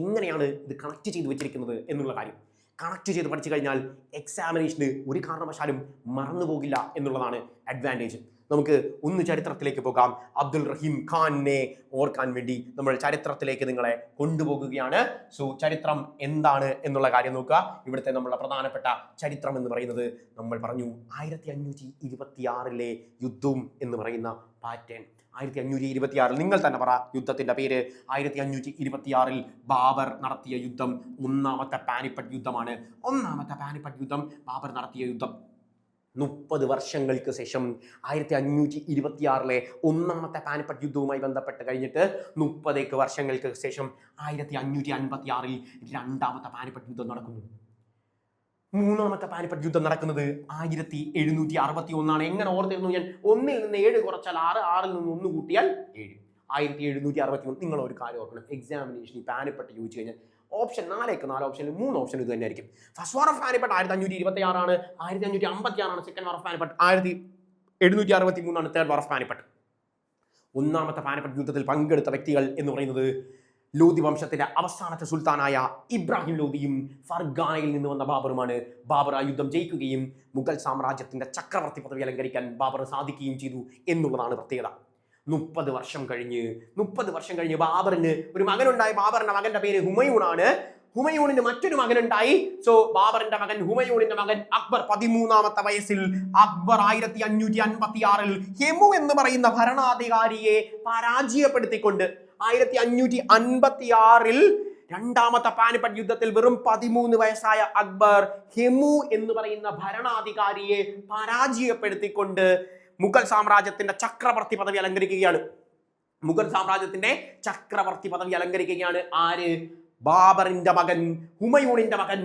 എങ്ങനെയാണ് ഇത് കണക്ട് ചെയ്ത് വെച്ചിരിക്കുന്നത് എന്നുള്ള കാര്യം. കണക്ട് ചെയ്ത് പഠിച്ചു കഴിഞ്ഞാൽ എക്സാമിനേഷന് ഒരു കാരണവശാലും മറന്നു പോകില്ല എന്നുള്ളതാണ് അഡ്വാൻറ്റേജ്. നമുക്ക് ഒന്ന് ചരിത്രത്തിലേക്ക് പോകാം. അബ്ദുൾ റഹീം ഖാനെ ഓർക്കാൻ വേണ്ടി നമ്മൾ ചരിത്രത്തിലേക്ക് നിങ്ങളെ കൊണ്ടുപോകുകയാണ്. സോ ചരിത്രം എന്താണ് എന്നുള്ള കാര്യം നോക്കുക. ഇവിടുത്തെ നമ്മളുടെ പ്രധാനപ്പെട്ട ചരിത്രം എന്ന് പറയുന്നത് നമ്മൾ പറഞ്ഞു 1526 യുദ്ധം എന്ന് പറയുന്ന പാറ്റേൺ. 1526 നിങ്ങൾ തന്നെ പറ യുദ്ധത്തിന്റെ പേര്. 1526 ബാബർ നടത്തിയ യുദ്ധം ഒന്നാമത്തെ പാനിപ്പട്ട് യുദ്ധമാണ്. ഒന്നാമത്തെ പാനിപ്പട്ട് യുദ്ധം ബാബർ നടത്തിയ യുദ്ധം 30 വർഷങ്ങൾക്ക് ശേഷം 1526 ഒന്നാമത്തെ പാനിപ്പട്ട് യുദ്ധവുമായി ബന്ധപ്പെട്ട് കഴിഞ്ഞിട്ട് 30 വർഷങ്ങൾക്ക് ശേഷം 1556 രണ്ടാമത്തെ പാനിപ്പട്ട് യുദ്ധം നടക്കുന്നു. മൂന്നാമത്തെ പാനിപ്പട്ട് യുദ്ധം നടക്കുന്നത് 1761. എങ്ങനെ ഓർത്തിരുന്നു ഞാൻ? 1 ൽ നിന്ന് 7 കുറച്ചാൽ 6, 6 ൽ നിന്ന് 1 കൂട്ടിയാൽ 7. 1761. നിങ്ങൾ ഒരു കാര്യം ഓർക്കണം, എക്സാമിനേഷൻ പാനിപ്പട്ട് ചോദിച്ചു കഴിഞ്ഞാൽ ഓപ്ഷൻ 4 ഓപ്ഷനിൽ 3 ഓപ്ഷൻ ഇത് തന്നെയായിരിക്കും. ഫസ്റ്റ് വാർ ഓഫ് പാനിപ്പട്ട് 1526 ആണ്, 1556 second war of Panipat 1763 third war of Panipat. ഒന്നാമത്തെ പാനിപ്പട്ട് യുദ്ധത്തിൽ പങ്കെടുത്ത വ്യക്തികൾ എന്ന് പറയുന്നത് ലോധി വംശത്തിന്റെ അവസാനത്തെ സുൽത്താനായ ഇബ്രാഹിം ലോധിയും ഫർഗാനയിൽ നിന്ന് വന്ന ബാബറുമാണ്. ബാബർ ആ യുദ്ധം ജയിക്കുകയും മുഗൾ സാമ്രാജ്യത്തിന്റെ ചക്രവർത്തി പദവി അലങ്കരിക്കാൻ ബാബർ സാധിക്കുകയും ചെയ്തു എന്നുള്ളതാണ് പ്രത്യേകത. 30 വർഷം കഴിഞ്ഞ് ബാബറിന് ഒരു മകനുണ്ടായി. ബാബറിന്റെ മകന്റെ പേര് ഹുമയൂണാണ്. ഹുമയൂണിന് മറ്റൊരു മകനുണ്ടായി. സോ ബാബറിന്റെ മകൻ ഹുമയൂണിന്റെ മകൻ അക്ബർ 13ാമത്തെ വയസ്സിൽ അക്ബർ 1556 ഹെമു എന്ന് പറയുന്ന ഭരണാധികാരിയെ പരാജയപ്പെടുത്തിക്കൊണ്ട് 1556 രണ്ടാമത്തെ പാനിപ്പട്ട് യുദ്ധത്തിൽ വെറും 13 വയസ്സായ അക്ബർ ഹെമു എന്ന് പറയുന്ന ഭരണാധികാരിയെ പരാജയപ്പെടുത്തിക്കൊണ്ട് മുഗൾ സാമ്രാജ്യത്തിന്റെ ചക്രവർത്തി പദവി അലങ്കരിക്കുകയാണ്. മുഗൾ സാമ്രാജ്യത്തിന്റെ ചക്രവർത്തി പദവി അലങ്കരിക്കുകയാണ് ആര്? ബാബറിന്റെ മകൻ, ഹുമയൂണിന്റെ മകൻ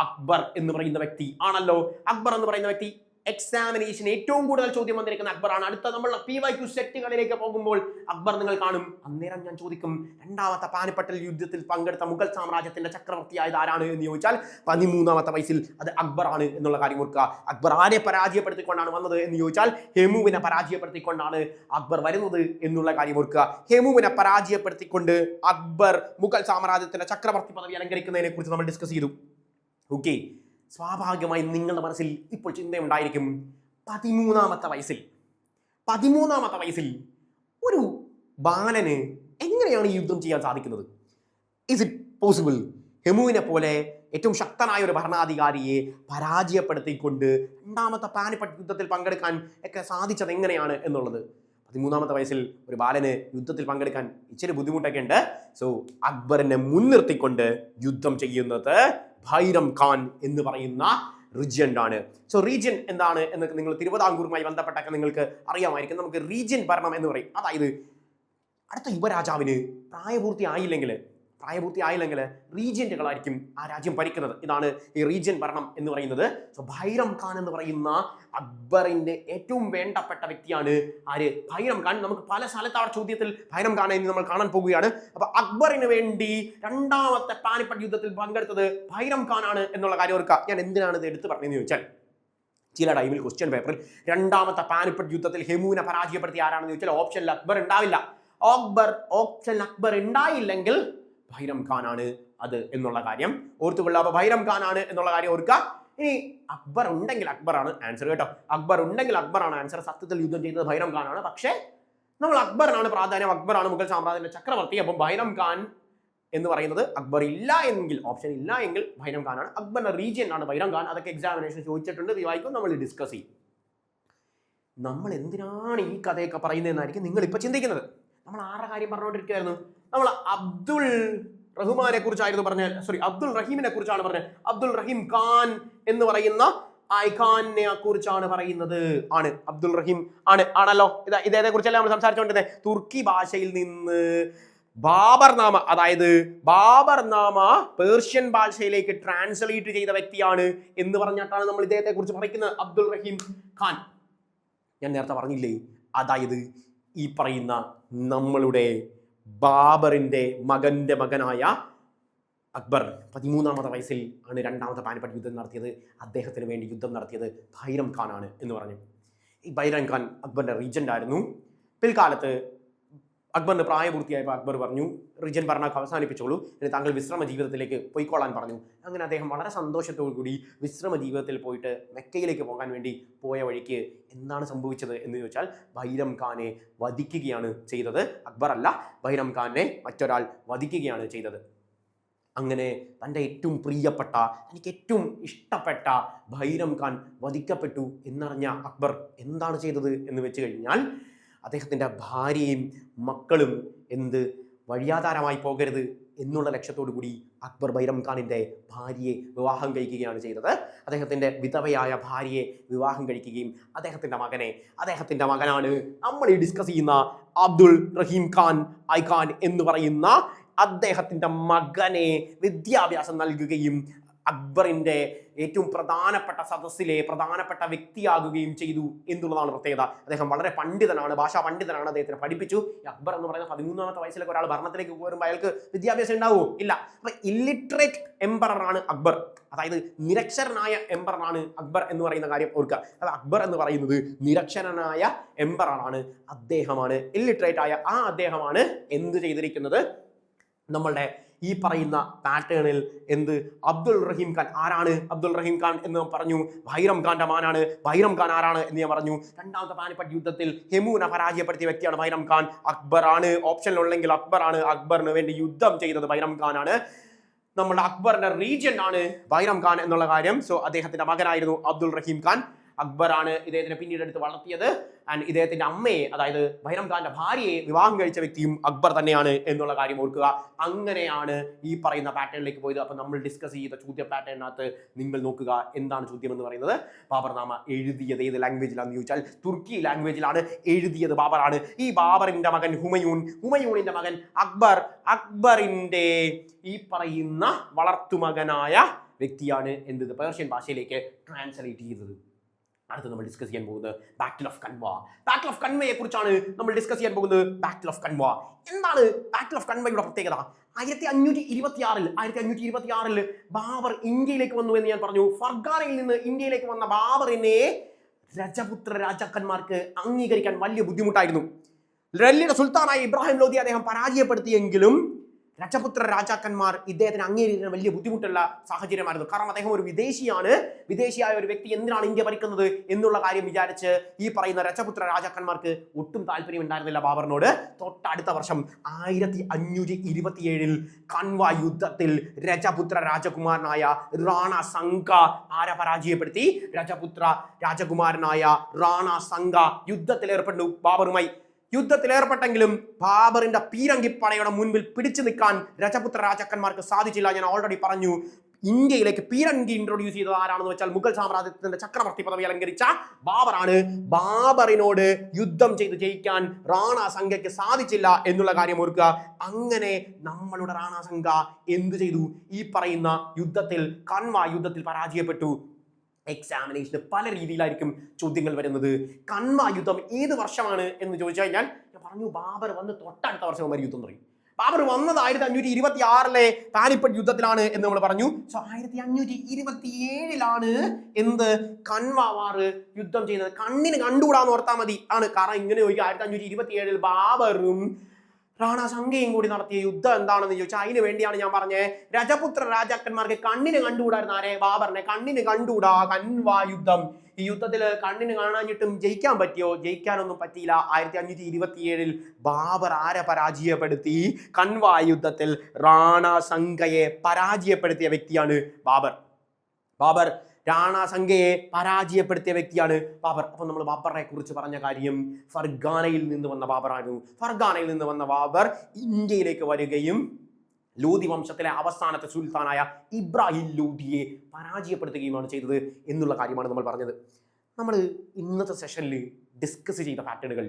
അക്ബർ എന്ന് പറയുന്ന വ്യക്തി ആണല്ലോ. അക്ബർ എന്ന് പറയുന്ന വ്യക്തി എക്സാമിനേഷൻ ഏറ്റവും കൂടുതൽ ചോദ്യം വന്നിരിക്കുന്ന അക്ബറാണ്. അടുത്ത നമ്മൾ PYQ സെറ്റുകളിലേക്ക് പോകുമ്പോൾ അക്ബർ നിങ്ങൾ കാണും. അന്നേരം ഞാൻ ചോദിക്കും, രണ്ടാമത്തെ പാനിപ്പട്ടൽ യുദ്ധത്തിൽ പങ്കെടുത്ത മുഗൾ സാമ്രാജ്യത്തിന്റെ ചക്രവർത്തിയായത് ആരാണ് എന്ന് ചോദിച്ചാൽ 13ാമത്തെ വയസ്സിൽ അത് അക്ബർ ആണ് എന്നുള്ള കാര്യം ഓർക്കുക. അക്ബർ ആരെ പരാജയപ്പെടുത്തിക്കൊണ്ടാണ് വന്നത് എന്ന് ചോദിച്ചാൽ ഹെമുവിനെ പരാജയപ്പെടുത്തിക്കൊണ്ടാണ് അക്ബർ വരുന്നത് എന്നുള്ള കാര്യം ഓർക്കുക. ഹെമുവിനെ പരാജയപ്പെടുത്തിക്കൊണ്ട് അക്ബർ മുഗൾ സാമ്രാജ്യത്തിന്റെ ചക്രവർത്തി പദവി അലങ്കരിക്കുന്നതിനെ കുറിച്ച് നമ്മൾ ഡിസ്കസ് ചെയ്തു. ഓക്കെ, സ്വാഭാവികമായി നിങ്ങളുടെ മനസ്സിൽ ഇപ്പോൾ ചിന്തയുണ്ടായിരിക്കും, 13ാമത്തെ വയസ്സിൽ ഒരു ബാലന് എങ്ങനെയാണ് ഈ യുദ്ധം ചെയ്യാൻ സാധിക്കുന്നത്? Is it possible? ഹെമുവിനെ പോലെ ഏറ്റവും ശക്തനായ ഒരു ഭരണാധികാരിയെ പരാജയപ്പെടുത്തിക്കൊണ്ട് രണ്ടാമത്തെ പാനിപ്പട്ട് യുദ്ധത്തിൽ പങ്കെടുക്കാൻ ഒക്കെ സാധിച്ചത് എങ്ങനെയാണ് എന്നുള്ളത്. 13ാമത്തെ വയസ്സിൽ ഒരു ബാലന് യുദ്ധത്തിൽ പങ്കെടുക്കാൻ ഇച്ചിരി ബുദ്ധിമുട്ടൊക്കെ ഉണ്ട്. സോ അക്ബറിനെ മുൻനിർത്തിക്കൊണ്ട് യുദ്ധം ചെയ്യുന്നത് ഭൈരം ഖാൻ എന്ന് പറയുന്ന റീജിയന്റ് ആണ്. സോ റീജിയൻ എന്താണ് എന്നൊക്കെ നിങ്ങൾ തിരുവിതാംകൂറുമായി ബന്ധപ്പെട്ടൊക്കെ നിങ്ങൾക്ക് അറിയാമായിരിക്കും. നമുക്ക് റീജിയൻ ഭരണം എന്ന് പറയും. അതായത് അടുത്ത യുവരാജാവിന് പ്രായപൂർത്തിയായില്ലെങ്കിൽ റീജിയന്റുകളായിരിക്കും ആ രാജ്യം ഭരിക്കുന്നത്. ഇതാണ് ഈ റീജിയൻ ഭരണം എന്ന് പറയുന്നത്. സോ ഭൈരം ഖാൻ എന്ന് പറയുന്ന അക്ബറിന്റെ ഏറ്റവും വേണ്ടപ്പെട്ട വ്യക്തിയാണ് ആര്? ഭൈരം ഖാൻ. നമുക്ക് പല സ്ഥലത്താണ് ചോദ്യത്തിൽ ഭൈരം ഖാനെ നമ്മൾ കാണാൻ പോകുകയാണ്. അപ്പൊ അക്ബറിന് വേണ്ടി രണ്ടാമത്തെ പാനിപ്പട്ട് യുദ്ധത്തിൽ പങ്കെടുത്തത് ഭൈരം ഖാൻ ആണ് എന്നുള്ള കാര്യം ഓർക്കുക. ഞാൻ എന്തിനാണ് ഇത് എടുത്തു പറഞ്ഞതെന്ന് ചോദിച്ചാൽ, ചില ടൈമിൽ ക്വസ്റ്റ്യൻ പേപ്പറിൽ രണ്ടാമത്തെ പാനിപ്പട്ട് യുദ്ധത്തിൽ ഹെമുവിനെ പരാജയപ്പെടുത്തി ആരാണെന്ന് ചോദിച്ചാൽ ഓപ്ഷനിൽ അക്ബർ ഉണ്ടാവില്ല. അക്ബർ ഉണ്ടായില്ലെങ്കിൽ ഭൈരം ഖാൻ ആണ് അത് എന്നുള്ള കാര്യം ഓർത്തുകൊള്ളുക. അപ്പൊ ഭൈരം ഖാൻ ആണ് എന്നുള്ള കാര്യം ഓർക്കുക. ഇനി അക്ബർ ഉണ്ടെങ്കിൽ അക്ബറാണ് ആൻസർ കേട്ടോ. അക്ബർ ഉണ്ടെങ്കിൽ അക്ബറാണ് ആൻസർ. സത്യത്തിൽ യുദ്ധം ചെയ്തത് ഭൈരം ഖാൻ ആണ്. പക്ഷേ നമ്മൾ അക്ബറിനാണ് പ്രാധാന്യം. അക്ബറാണ് മുഗൾ സാമ്രാജ്യത്തിന്റെ ചക്രവർത്തി. അപ്പം ഭൈരം ഖാൻ എന്ന് പറയുന്നത് അക്ബർ ഇല്ല എങ്കിൽ, ഓപ്ഷൻ ഇല്ല എങ്കിൽ ഭൈരം ഖാൻ ആണ്. അക്ബറിന്റെ റീജിയൻ ആണ് ഭൈരം ഖാൻ. അതൊക്കെ എക്സാമിനേഷൻ ചോദിച്ചിട്ടുണ്ട്. വായിക്കും, നമ്മൾ ഡിസ്കസ് ചെയ്യും. നമ്മൾ എന്തിനാണ് ഈ കഥയൊക്കെ പറയുന്നതെന്നായിരിക്കും നിങ്ങൾ ഇപ്പൊ ചിന്തിക്കുന്നത്. നമ്മൾ ആരുടെ കാര്യം പറഞ്ഞുകൊണ്ടിരിക്കുകയായിരുന്നു? നമ്മൾ അബ്ദുൾ റഹ്മാനെ കുറിച്ചായിരുന്നു അബ്ദുൾ റഹീമിനെ കുറിച്ചാണ് പറഞ്ഞത്. അബ്ദുൾ റഹീം ഖാൻ എന്ന് പറയുന്ന ഐഖാനെ കുറിച്ചാണ് പറയുന്നത്. ആണ് അബ്ദുൾ റഹീം ആണല്ലോ. ഇതേതെ കുറിച്ചല്ല നമ്മൾ സംസാരിച്ചുകൊണ്ടിരുന്നത്. തുർക്കി ഭാഷയിൽ നിന്ന് ബാബർനാമ, അതായത് ബാബർനാമ പേർഷ്യൻ ഭാഷയിലേക്ക് ട്രാൻസ്ലേറ്റ് ചെയ്ത വ്യക്തിയാണ് എന്ന് പറഞ്ഞിട്ടാണ് നമ്മൾ ഇദ്ദേഹത്തെ കുറിച്ച് പറയുന്നത്. അബ്ദുൾ റഹീം ഖാൻ ഞാൻ നേരത്തെ പറഞ്ഞില്ലേ, അതായത് ഈ പറയുന്ന നമ്മളുടെ ബാബറിന്റെ മകന്റെ മകനായ അക്ബർ 13ാമത്തെ വയസ്സിൽ ആണ് രണ്ടാമത്തെ പാനിപ്പട്ട് യുദ്ധം നടത്തിയത്. അദ്ദേഹത്തിന് വേണ്ടി യുദ്ധം നടത്തിയത് ഭൈരം ഖാൻ ആണ് എന്ന് പറഞ്ഞു. ഈ ഭൈരം ഖാൻ അക്ബറിന്റെ റീജന്റ് ആയിരുന്നു. പിൽക്കാലത്ത് അക്ബറിന് പ്രായപൂർത്തിയായപ്പോൾ അക്ബർ പറഞ്ഞു, റീജൻ ഭരണം അവസാനിപ്പിച്ചോളൂ, ഇനി താങ്കൾ വിശ്രമ ജീവിതത്തിലേക്ക് പോയിക്കോളാൻ പറഞ്ഞു. അങ്ങനെ അദ്ദേഹം വളരെ സന്തോഷത്തോടു കൂടി വിശ്രമ ജീവിതത്തിൽ പോയിട്ട് മെക്കയിലേക്ക് പോകാൻ വേണ്ടി പോയ വഴിക്ക് എന്താണ് സംഭവിച്ചത് എന്ന് ചോദിച്ചാൽ ഭൈരം ഖാനെ വധിക്കുകയാണ് ചെയ്തത്. അക്ബർ അല്ല, ഭൈരം ഖാനെ മറ്റൊരാൾ വധിക്കുകയാണ് ചെയ്തത്. അങ്ങനെ തൻ്റെ ഏറ്റവും പ്രിയപ്പെട്ട, തനിക്ക് ഏറ്റവും ഇഷ്ടപ്പെട്ട ഭൈരം ഖാൻ വധിക്കപ്പെട്ടു എന്നറിഞ്ഞ അക്ബർ എന്താണ് ചെയ്തത് എന്ന് വെച്ച് കഴിഞ്ഞാൽ, അദ്ദേഹത്തിൻ്റെ ഭാര്യയും മക്കളും വഴിയാധാരമായി പോകരുത് എന്നുള്ള ലക്ഷ്യത്തോടു കൂടി അക്ബർ ഭൈരം ഖാനിൻ്റെ ഭാര്യയെ വിവാഹം കഴിക്കുകയാണ് ചെയ്തത്. അദ്ദേഹത്തിൻ്റെ വിധവയായ ഭാര്യയെ വിവാഹം കഴിക്കുകയും അദ്ദേഹത്തിൻ്റെ മകനാണ് നമ്മൾ ഈ ഡിസ്കസ് ചെയ്യുന്ന അബ്ദുൾ റഹീം ഖാൻ ഐഖാൻ എന്ന് പറയുന്ന അദ്ദേഹത്തിൻ്റെ മകനെ വിദ്യാഭ്യാസം നൽകുകയും അക്ബറിന്റെ ഏറ്റവും പ്രധാനപ്പെട്ട സദസ്സിലെ പ്രധാനപ്പെട്ട വ്യക്തിയാകുകയും ചെയ്തു എന്നുള്ളതാണ് പ്രത്യേകത. അദ്ദേഹം വളരെ പണ്ഡിതനാണ്, ഭാഷാ പണ്ഡിതനാണ്. അദ്ദേഹത്തിന് പഠിപ്പിച്ചു. അക്ബർ എന്ന് പറയുന്ന 13ാമത്തെ വയസ്സിലൊക്കെ ഒരാൾ ഭരണത്തിലേക്ക് വരുമ്പോൾ അയാൾക്ക് വിദ്യാഭ്യാസം ഉണ്ടാവുമോ? ഇല്ല. അപ്പൊ ഇല്ലിറ്ററേറ്റ് എംപററാണ് അക്ബർ, അതായത് നിരക്ഷരനായ എംപററാണ് അക്ബർ എന്ന് പറയുന്ന കാര്യം ഓർക്കുക. അത് അക്ബർ എന്ന് പറയുന്നത് നിരക്ഷരനായ എംപററാണ്. അദ്ദേഹമാണ് ഇല്ലിറ്ററേറ്റ് ആയ അദ്ദേഹമാണ് എന്ത് ചെയ്തിരിക്കുന്നത്, നമ്മളുടെ ഈ പറയുന്ന പാറ്റേണിൽ അബ്ദുൾ റഹീം ഖാൻ ആരാണ്? അബ്ദുൾ റഹീം ഖാൻ എന്ന് പറഞ്ഞു ഭൈരം ഖാന്റെ മാനാണ്. ഭൈരം ഖാൻ ആരാണ് എന്ന് ഞാൻ പറഞ്ഞു. രണ്ടാമത്തെ പാനിപ്പട്ട് യുദ്ധത്തിൽ ഹെമുവിനെ പരാജയപ്പെടുത്തിയ വ്യക്തിയാണ് ഭൈരം ഖാൻ. അക്ബറാണ് ഓപ്ഷനിലുണ്ടെങ്കിൽ അക്ബറാണ്. അക്ബറിന് വേണ്ടി യുദ്ധം ചെയ്തത് ഭൈരം ഖാൻ ആണ്. നമ്മുടെ അക്ബറിന്റെ റീജിയൻ ആണ് ഭൈരം ഖാൻ എന്നുള്ള കാര്യം. സോ അദ്ദേഹത്തിന്റെ മകനായിരുന്നു അബ്ദുൾ റഹീം ഖാൻ. അക്ബറാണ് ഇദ്ദേഹത്തിനെ പിന്നീട് എടുത്ത് വളർത്തിയത്. ആൻഡ് ഇദ്ദേഹത്തിന്റെ അമ്മയെ, അതായത് ബൈരം ഖാന്റെ ഭാര്യയെ വിവാഹം കഴിച്ച വ്യക്തിയും അക്ബർ തന്നെയാണ് എന്നുള്ള കാര്യം ഓർക്കുക. അങ്ങനെയാണ് ഈ പറയുന്ന പാറ്റേണിലേക്ക് പോയത്. അപ്പൊ നമ്മൾ ഡിസ്കസ് ചെയ്ത ചോദ്യ പാറ്റേണിനകത്ത് നിങ്ങൾ നോക്കുക എന്താണ് ചോദ്യം എന്ന് പറയുന്നത്. ബാബർനാമ എഴുതിയത് ഏത് ലാംഗ്വേജിലാണെന്ന് ചോദിച്ചാൽ തുർക്കി ലാംഗ്വേജിലാണ് എഴുതിയത്. ബാബറാണ്. ഈ ബാബറിന്റെ മകൻ ഹുമയൂണിന്റെ മകൻ അക്ബർ, അക്ബറിന്റെ ഈ പറയുന്ന വളർത്തുമകനായ വ്യക്തിയാണ് എന്ത് പേർഷ്യൻ ഭാഷയിലേക്ക് ട്രാൻസ്ലേറ്റ് ചെയ്തത്. അടുത്ത് നമ്മൾ ഡിസ്കസ് ചെയ്യാൻ പോകുന്നത് battle of Khanwa. Battle of കൻവയെ കുറിച്ചാണ് നമ്മൾ ഡിസ്കസ് ചെയ്യാൻ പോകുന്നത്. ബാറ്റിൽ ഓഫ് കൻവ എന്താണ്? ബാറ്റിൽ ഓഫ് കൻവയുടെ പ്രത്യേകത 1526 ബാബർ ഇന്ത്യയിലേക്ക് വന്നു എന്ന് ഞാൻ പറഞ്ഞു. ഫർഗാനയിൽ നിന്ന് ഇന്ത്യയിലേക്ക് വന്ന ബാബറിനെ രജപുത്ര രാജാക്കന്മാർക്ക് അംഗീകരിക്കാൻ വലിയ ബുദ്ധിമുട്ടായിരുന്നു. ഡൽഹിയുടെ സുൽത്താനായ ഇബ്രാഹിം ലോധി അദ്ദേഹം പരാജയപ്പെടുത്തിയെങ്കിലും രജപുത്ര രാജാക്കന്മാർ ഇദ്ദേഹത്തിന് അംഗീകരിക്കാൻ വലിയ ബുദ്ധിമുട്ടുള്ള സാഹചര്യമായിരുന്നു. കാരണം അദ്ദേഹം ഒരു വിദേശിയായ ഒരു വ്യക്തി എന്തിനാണ് ഇന്ത്യ ഭരിക്കുന്നത് എന്നുള്ള കാര്യം വിചാരിച്ച് ഈ പറയുന്ന രജപുത്ര രാജാക്കന്മാർക്ക് ഒട്ടും താല്പര്യം ഉണ്ടായിരുന്നില്ല ബാബറിനോട്. തൊട്ടടുത്ത വർഷം 1527 കൻവ യുദ്ധത്തിൽ രജപുത്ര രാജകുമാരനായ റാണ സംഗ ആരെ പരാജയപ്പെടുത്തി? രജപുത്ര രാജകുമാരനായ റാണ സംഗ യുദ്ധത്തിലേർപ്പെട്ടു ബാബറുമായി. യുദ്ധത്തിലേർപ്പെട്ടെങ്കിലും ബാബറിന്റെ പീരങ്കിപ്പടയുടെ മുൻപിൽ പിടിച്ചു നിൽക്കാൻ രജപുത്ര രാജാക്കന്മാർക്ക് സാധിച്ചില്ല. ഞാൻ ഓൾറെഡി പറഞ്ഞു, ഇന്ത്യയിലേക്ക് പീരങ്കി ഇൻട്രൊഡ്യൂസ് ചെയ്തത് ആരാണെന്ന് വെച്ചാൽ മുഗൾ സാമ്രാജ്യത്തിന്റെ ചക്രവർത്തി പദവി അലങ്കരിച്ച ബാബറാണ്. ബാബറിനോട് യുദ്ധം ചെയ്ത് ജയിക്കാൻ റാണ സംഘയ്ക്ക് സാധിച്ചില്ല എന്നുള്ള കാര്യം ഓർക്കുക. അങ്ങനെ നമ്മളുടെ റാണ സംഘ എന്ത് ചെയ്തു? ഈ പറയുന്ന യുദ്ധത്തിൽ, കൻവ യുദ്ധത്തിൽ പരാജയപ്പെട്ടു. എക്സാമിനേഷന് പല രീതിയിലായിരിക്കും ചോദ്യങ്ങൾ വരുന്നത്. കൻവ യുദ്ധം ഏത് വർഷമാണ് എന്ന് ചോദിച്ചു കഴിഞ്ഞാൽ ഞാൻ പറഞ്ഞു ബാബർ വന്ന് തൊട്ടടുത്ത വർഷം യുദ്ധം തുടങ്ങി. ബാബർ വന്നത് 1526 പാനിപ്പട്ട് യുദ്ധത്തിലാണ് എന്ന് നമ്മൾ പറഞ്ഞു. സോ 1527 എന്ത് കൻവ വാർ യുദ്ധം ചെയ്യുന്നത്. കണ്ണിന് കണ്ടുകൂടാന്ന് ഓർത്താൽ മതി ആണ്. കാരണം ഇങ്ങനെ ചോദിക്കുക 1527 ബാബറും റാണ സംഘയും കൂടി നടത്തിയ യുദ്ധം എന്താണെന്ന് ചോദിച്ചാൽ അതിന് വേണ്ടിയാണ് ഞാൻ പറഞ്ഞത്. രജപുത്ര രാജാക്കന്മാർക്ക് കണ്ണിന് കണ്ടുകൂടായിരുന്നു. ആരെ? ബാബറിനെ കണ്ണിന് കണ്ടുകൂടാ. കൻവ യുദ്ധം. ഈ യുദ്ധത്തിൽ കണ്ണിന് കാണാഞ്ഞിട്ടും ജയിക്കാൻ പറ്റിയോ? ജയിക്കാനൊന്നും പറ്റിയില്ല. 1527 ബാബർ ആരെ പരാജയപ്പെടുത്തി? കൻവ യുദ്ധത്തിൽ റാണ സംഘയെ പരാജയപ്പെടുത്തിയ വ്യക്തിയാണ് ബാബർ റാണ സംഘയെ പരാജയപ്പെടുത്തിയ വ്യക്തിയാണ് ബാബർ. അപ്പൊ നമ്മൾ ബാബറിനെ കുറിച്ച് പറഞ്ഞ കാര്യം ഫർഗാനയിൽ നിന്ന് വന്ന ബാബറായിരുന്നു. ഫർഗാനയിൽ നിന്ന് വന്ന ബാബർ ഇന്ത്യയിലേക്ക് വരികയും ലോധി വംശത്തിലെ അവസാനത്തെ സുൽത്താനായ ഇബ്രാഹിം ലോധിയെ പരാജയപ്പെടുത്തുകയുമാണ് ചെയ്തത് എന്നുള്ള കാര്യമാണ് നമ്മൾ പറഞ്ഞത്. നമ്മൾ ഇന്നത്തെ സെഷനിൽ ഡിസ്കസ് ചെയ്ത പാറ്റേണുകൾ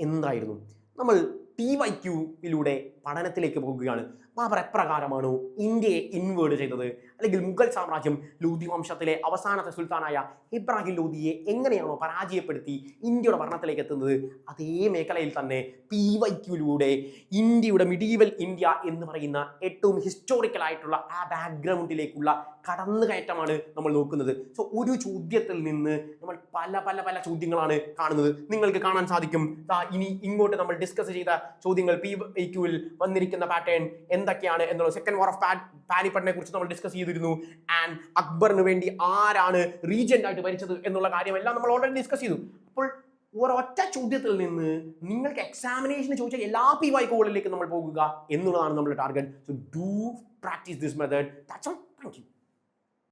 എന്തായിരുന്നു? നമ്മൾ PYQയിലൂടെ പഠനത്തിലേക്ക് പോകുകയാണ്. ബാബർ എപ്രകാരമാണോ ഇന്ത്യയെ ഇൻവേർഡ് ചെയ്തത്, അല്ലെങ്കിൽ മുഗൾ സാമ്രാജ്യം ലോധി വംശത്തിലെ അവസാനത്തെ സുൽത്താനായ ഇബ്രാഹിം ലോധിയെ എങ്ങനെയാണോ പരാജയപ്പെടുത്തി ഇന്ത്യയുടെ ഭരണത്തിലേക്ക് എത്തുന്നത്, അതേ മേഖലയിൽ തന്നെ PYQയിലൂടെ ഇന്ത്യയുടെ മിഡീവൽ ഇന്ത്യ എന്ന് പറയുന്ന ഏറ്റവും ഹിസ്റ്റോറിക്കൽ ആയിട്ടുള്ള ആ ബാക്ക്ഗ്രൗണ്ടിലേക്കുള്ള കടന്നുകയറ്റമാണ് നമ്മൾ നോക്കുന്നത്. സോ ഒരു ചോദ്യത്തിൽ നിന്ന് നമ്മൾ പല പല പല ചോദ്യങ്ങളാണ് കാണുന്നത്. നിങ്ങൾക്ക് കാണാൻ സാധിക്കും ഇനി ഇങ്ങോട്ട് നമ്മൾ ഡിസ്കസ് ചെയ്ത ചോദ്യങ്ങൾ PYQയിൽ വന്നിരിക്കുന്ന പാറ്റേൺ എന്തൊക്കെയാണ് എന്നുള്ളത്. സെക്കൻഡ് വാർ ഓഫ് പാനിപ്പട്ടിനെ കുറിച്ച് നമ്മൾ ഡിസ്കസ് ചെയ്തിരുന്നു. ആൻഡ് അക്ബറിന് വേണ്ടി ആരാണ് റീജന്റ് ആയിട്ട് ഭരിച്ചത് എന്നുള്ള കാര്യമെല്ലാം നമ്മൾ ഓൾറെഡി ഡിസ്കസ് ചെയ്തു. അപ്പോൾ ഒരൊറ്റ ചോദ്യത്തിൽ നിന്ന് നിങ്ങൾക്ക് എക്സാമിനേഷന് ചോദിച്ച എല്ലാ PYQകളിലേക്ക് നമ്മൾ പോകുക എന്നുള്ളതാണ് നമ്മുടെ target. So do practice this method. That's all.